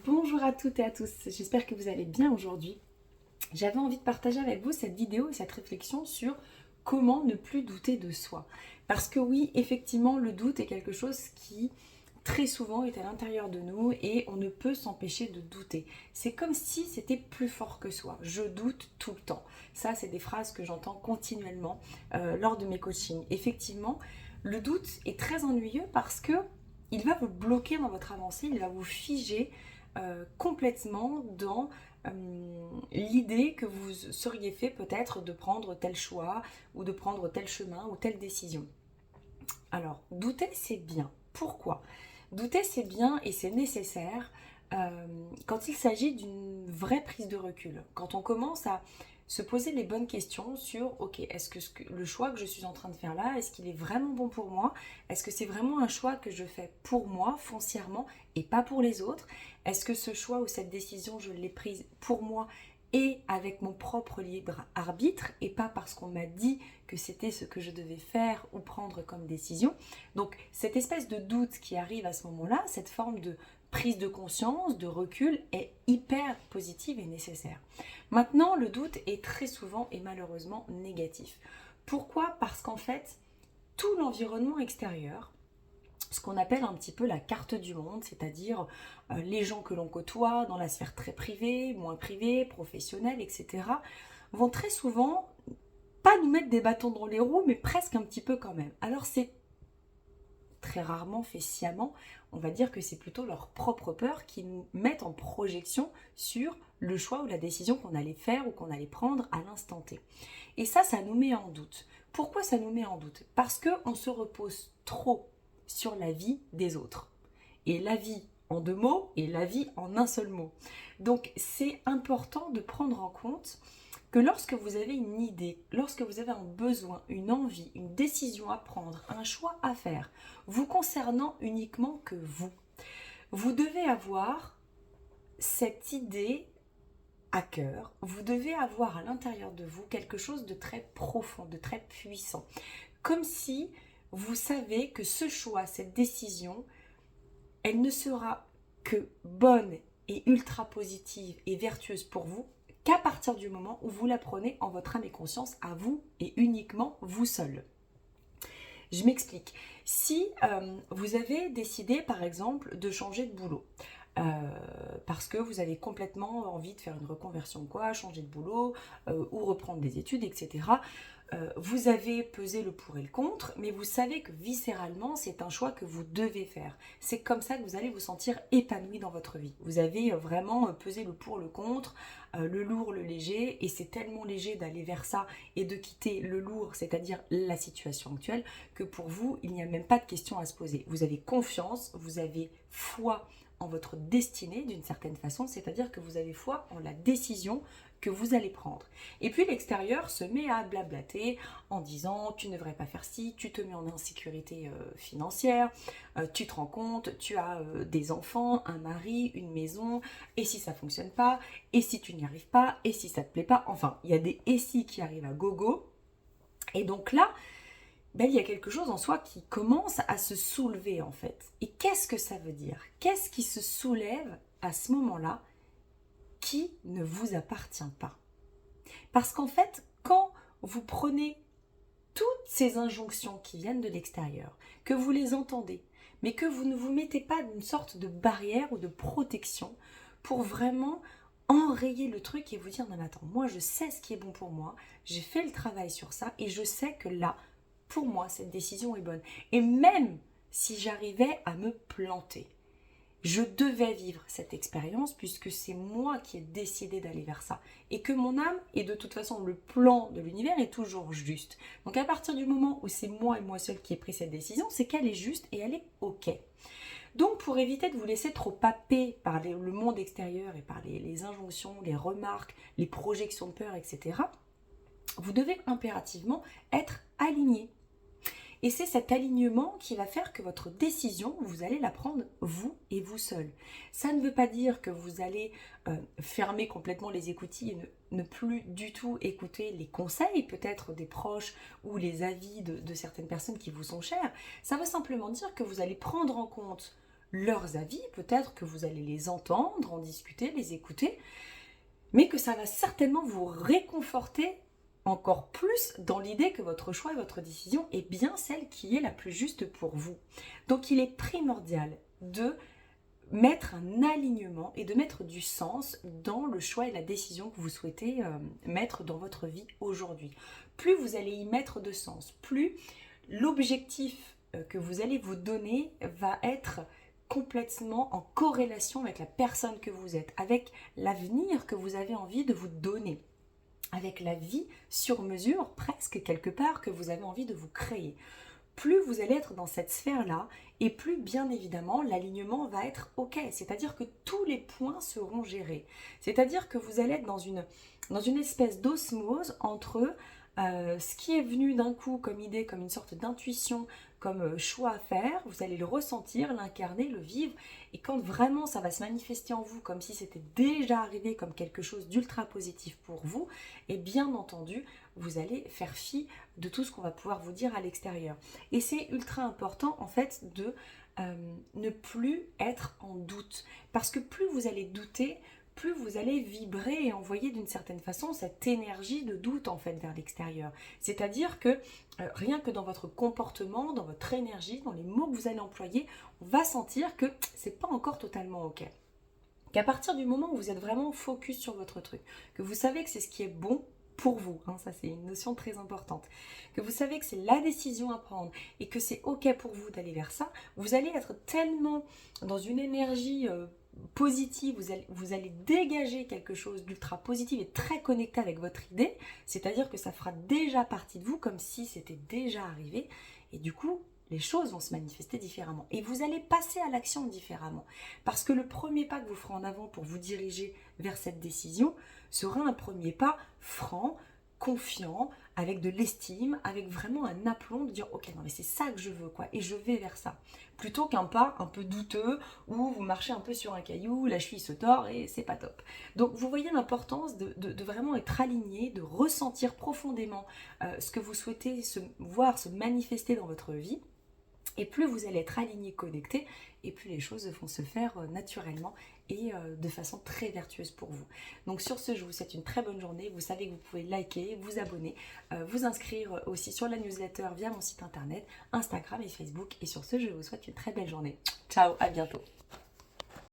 Bonjour à toutes et à tous, j'espère que vous allez bien aujourd'hui. J'avais envie de partager avec vous cette vidéo et cette réflexion sur comment ne plus douter de soi. Parce que oui, effectivement, le doute est quelque chose qui très souvent est à l'intérieur de nous et on ne peut s'empêcher de douter. C'est comme si c'était plus fort que soi. Je doute tout le temps. Ça, c'est des phrases que j'entends continuellement lors de mes coachings. Effectivement, le doute est très ennuyeux parce que il va vous bloquer dans votre avancée, il va vous figer complètement dans l'idée que vous seriez fait peut-être de prendre tel choix ou de prendre tel chemin ou telle décision. Alors, douter, c'est bien. Pourquoi? Douter, c'est bien et c'est nécessaire quand il s'agit d'une vraie prise de recul. Quand on commence à se poser les bonnes questions sur, ok, est-ce que le choix que je suis en train de faire là, est-ce qu'il est vraiment bon pour moi? Est-ce que c'est vraiment un choix que je fais pour moi, foncièrement, et pas pour les autres? Est-ce que ce choix ou cette décision, je l'ai prise pour moi et avec mon propre libre arbitre et pas parce qu'on m'a dit que c'était ce que je devais faire ou prendre comme décision. Donc cette espèce de doute qui arrive à ce moment-là, cette forme de prise de conscience, de recul est hyper positive et nécessaire. Maintenant, le doute est très souvent et malheureusement négatif. Pourquoi? Parce qu'en fait, tout l'environnement extérieur, ce qu'on appelle un petit peu la carte du monde, c'est-à-dire les gens que l'on côtoie dans la sphère très privée, moins privée, professionnelle, etc., vont très souvent pas nous mettre des bâtons dans les roues, mais presque un petit peu quand même. Alors c'est très rarement fait sciemment, on va dire que c'est plutôt leur propre peur qui nous mettent en projection sur le choix ou la décision qu'on allait faire ou qu'on allait prendre à l'instant T. Et ça nous met en doute. Pourquoi ça nous met en doute? Parce qu'on se repose trop sur la vie des autres. Et la vie en deux mots et la vie en un seul mot. Donc c'est important de prendre en compte que lorsque vous avez une idée, lorsque vous avez un besoin, une envie, une décision à prendre, un choix à faire, vous concernant uniquement que vous devez avoir cette idée à cœur, vous devez avoir à l'intérieur de vous quelque chose de très profond, de très puissant. Comme si vous savez que ce choix, cette décision, elle ne sera que bonne et ultra positive et vertueuse pour vous qu'à partir du moment où vous la prenez en votre âme et conscience à vous et uniquement vous seul. Je m'explique. Si vous avez décidé par exemple de changer de boulot, euh, parce que vous avez complètement envie de faire une reconversion, quoi, changer de boulot ou reprendre des études, etc. Vous avez pesé le pour et le contre, mais vous savez que viscéralement, c'est un choix que vous devez faire. C'est comme ça que vous allez vous sentir épanoui dans votre vie. Vous avez vraiment pesé le pour, le contre, le lourd, le léger, et c'est tellement léger d'aller vers ça et de quitter le lourd, c'est-à-dire la situation actuelle, que pour vous, il n'y a même pas de question à se poser. Vous avez confiance, vous avez foi en votre destinée d'une certaine façon, c'est-à-dire que vous avez foi en la décision que vous allez prendre. Et puis l'extérieur se met à blablater en disant tu ne devrais pas faire ci, tu te mets en insécurité financière, tu te rends compte, tu as des enfants, un mari, une maison, et si ça fonctionne pas, et si tu n'y arrives pas, et si ça te plaît pas, enfin il y a des et si qui arrivent à gogo. Et donc là, ben, il y a quelque chose en soi qui commence à se soulever en fait. Et qu'est-ce que ça veut dire? Qu'est-ce qui se soulève à ce moment-là qui ne vous appartient pas? Parce qu'en fait, quand vous prenez toutes ces injonctions qui viennent de l'extérieur, que vous les entendez, mais que vous ne vous mettez pas d'une sorte de barrière ou de protection pour vraiment enrayer le truc et vous dire non mais attends, moi je sais ce qui est bon pour moi, j'ai fait le travail sur ça et je sais que là, pour moi, cette décision est bonne. Et même si j'arrivais à me planter, je devais vivre cette expérience puisque c'est moi qui ai décidé d'aller vers ça. Et que mon âme, et de toute façon le plan de l'univers est toujours juste. Donc à partir du moment où c'est moi et moi seul qui ai pris cette décision, c'est qu'elle est juste et elle est ok. Donc pour éviter de vous laisser trop happer par le monde extérieur et par les injonctions, les remarques, les projections de peur, etc., vous devez impérativement être aligné. Et c'est cet alignement qui va faire que votre décision, vous allez la prendre vous et vous seul. Ça ne veut pas dire que vous allez fermer complètement les écoutilles et ne plus du tout écouter les conseils peut-être des proches ou les avis de certaines personnes qui vous sont chères. Ça veut simplement dire que vous allez prendre en compte leurs avis, peut-être que vous allez les entendre, en discuter, les écouter, mais que ça va certainement vous réconforter encore plus dans l'idée que votre choix et votre décision est bien celle qui est la plus juste pour vous. Donc il est primordial de mettre un alignement et de mettre du sens dans le choix et la décision que vous souhaitez mettre dans votre vie aujourd'hui. Plus vous allez y mettre de sens, plus l'objectif que vous allez vous donner va être complètement en corrélation avec la personne que vous êtes, avec l'avenir que vous avez envie de vous donner, avec la vie sur mesure, presque quelque part, que vous avez envie de vous créer. Plus vous allez être dans cette sphère-là, et plus bien évidemment l'alignement va être OK. C'est-à-dire que tous les points seront gérés. C'est-à-dire que vous allez être dans une espèce d'osmose entre ce qui est venu d'un coup comme idée, comme une sorte d'intuition, comme choix à faire, vous allez le ressentir, l'incarner, le vivre, et quand vraiment ça va se manifester en vous comme si c'était déjà arrivé comme quelque chose d'ultra positif pour vous, et bien entendu, vous allez faire fi de tout ce qu'on va pouvoir vous dire à l'extérieur. Et c'est ultra important en fait de ne plus être en doute, parce que plus vous allez douter, plus vous allez vibrer et envoyer d'une certaine façon cette énergie de doute en fait vers l'extérieur. C'est-à-dire que rien que dans votre comportement, dans votre énergie, dans les mots que vous allez employer, on va sentir que c'est pas encore totalement OK. Qu'à partir du moment où vous êtes vraiment focus sur votre truc, que vous savez que c'est ce qui est bon pour vous, hein, ça c'est une notion très importante, que vous savez que c'est la décision à prendre et que c'est OK pour vous d'aller vers ça, vous allez être tellement dans une énergie positive, vous allez dégager quelque chose d'ultra positif et très connecté avec votre idée, c'est-à-dire que ça fera déjà partie de vous comme si c'était déjà arrivé, et du coup les choses vont se manifester différemment et vous allez passer à l'action différemment, parce que le premier pas que vous ferez en avant pour vous diriger vers cette décision sera un premier pas franc, confiant, avec de l'estime, avec vraiment un aplomb de dire ok, non mais c'est ça que je veux quoi, et je vais vers ça, plutôt qu'un pas un peu douteux où vous marchez un peu sur un caillou, la cheville se tord et c'est pas top. Donc vous voyez l'importance de vraiment être aligné, de ressentir profondément ce que vous souhaitez voir se manifester dans votre vie. Et plus vous allez être aligné, connecté, et plus les choses vont se faire naturellement et de façon très vertueuse pour vous. Donc sur ce, je vous souhaite une très bonne journée. Vous savez que vous pouvez liker, vous abonner, vous inscrire aussi sur la newsletter via mon site internet, Instagram et Facebook. Et sur ce, je vous souhaite une très belle journée. Ciao, à bientôt.